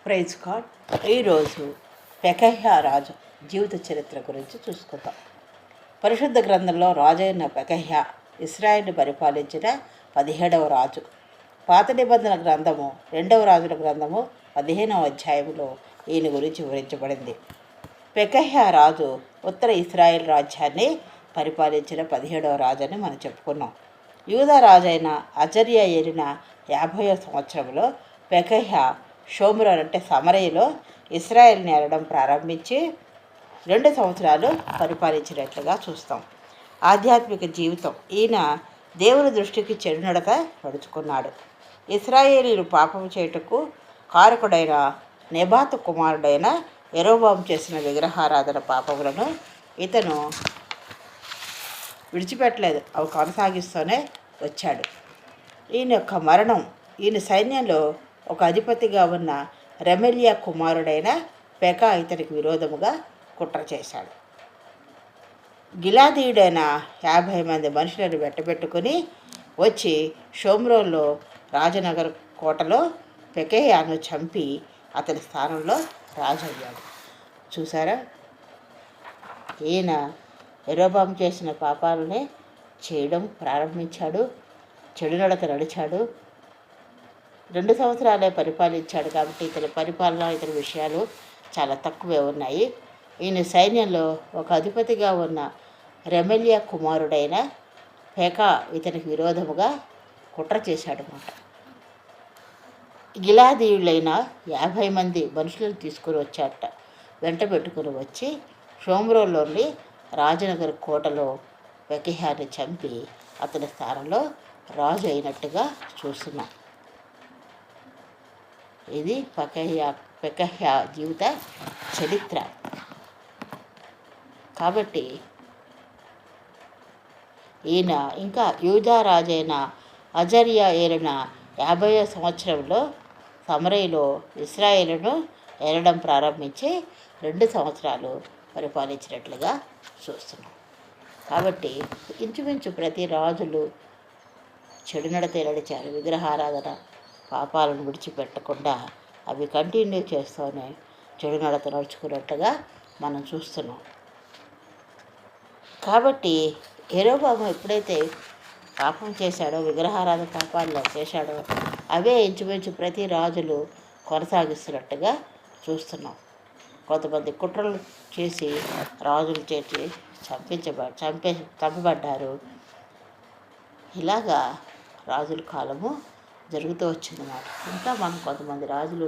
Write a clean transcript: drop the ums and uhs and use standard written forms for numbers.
Praise God. ఈరోజు పెకహ్యా రాజు జీవిత చరిత్ర గురించి చూసుకుందాం. పరిశుద్ధ గ్రంథంలో రాజైన పెకహ్యా ఇశ్రాయేలును పరిపాలించిన 17వ రాజు. పాత నిబంధన గ్రంథము 2వ రాజుల గ్రంథము 15వ అధ్యాయంలో ఈయన గురించి వివరించబడింది. పెకహ్యా రాజు ఉత్తర ఇశ్రాయేల్ రాజ్యాన్ని పరిపాలించిన 17వ రాజు అని మనం చెప్పుకున్నాం. యూదా రాజైన అజర్యా ఏలిన 50వ సంవత్సరంలో పెకహ్యా షోమ్రోన్ అంటే సమరయలో ఇశ్రాయేల్ని ఏలడం ప్రారంభించి 2 సంవత్సరాలు పరిపాలించినట్లుగా చూస్తాం. ఆధ్యాత్మిక జీవితం. ఈయన దేవుని దృష్టికి చెడు నడక నడుచుకున్నాడు. ఇశ్రాయేలీలు పాపం చేయుటకు కారకుడైన నెబాతు కుమారుడైన యెరోబాము చేసిన విగ్రహారాధన పాపములను ఇతను విడిచిపెట్టలేదు, అవి కొనసాగిస్తూనే వచ్చాడు. ఈయన యొక్క మరణం, ఈయన సైన్యంలో ఒక అధిపతిగా ఉన్న రెమల్యా కుమారుడైన పెకా ఇతనికి విరోధముగా కుట్ర చేశాడు. గిలాదీయుడైన 50 మంది మనుషులను వెంటబెట్టుకుని వచ్చి షోమ్రోన్లో రాజనగర కోటలో పెకహ్యాను చంపి అతని స్థానంలో రాజు అయ్యాడు. చూసారా, ఈయన యెరోబాము చేసిన పాపాలనే చేయడం ప్రారంభించాడు, చెడు నడక నడిచాడు. 2 సంవత్సరాలే పరిపాలించాడు కాబట్టి ఇతని పరిపాలన, ఇతని విషయాలు చాలా తక్కువే ఉన్నాయి. ఈయన సైన్యంలో ఒక అధిపతిగా ఉన్న రెమల్యా కుమారుడైన పెకా ఇతనికి విరోధముగా కుట్ర చేశాడు అన్నమాట. గిలాదీయులైన 50 మంది మనుషులను తీసుకుని వచ్చాట. వెంట పెట్టుకుని వచ్చి షోమ్రోన్లోని రాజనగర్ కోటలో పెకహ్యాని చంపి అతని స్థానంలో రాజు అయినట్టుగా చూస్తున్నాం. ఇది పెకహ్యా జీవిత చరిత్ర. కాబట్టి ఈయన ఇంకా యూదా రాజైన అజర్యా ఏలిన 50వ సంవత్సరంలో సమరయలో ఇశ్రాయేలును ఏలడం ప్రారంభించి 2 సంవత్సరాలు పరిపాలించినట్లుగా చూస్తున్నాం. కాబట్టి ఇంచుమించు ప్రతి రాజులు చెడు నడతే నడిచారు. విగ్రహారాధన పాపాలను విడిచిపెట్టకుండా అవి కంటిన్యూ చేస్తూనే చెడు నడత నడుచుకున్నట్టుగా మనం చూస్తున్నాం. కాబట్టి యెరోబాము ఎప్పుడైతే పాపం చేశాడో, విగ్రహారాధన పాపాల్లో చేశాడో, అవే ఇంచుమించు ప్రతి రాజులు కొనసాగిస్తున్నట్టుగా చూస్తున్నాం. కొంతమంది కుట్రలు చేసి రాజులు చేసి చంపబడ్డారు. ఇలాగా రాజుల కాలము జరుగుతూ వచ్చిందన్నమాట. ఇంకా మనం కొంతమంది రాజులు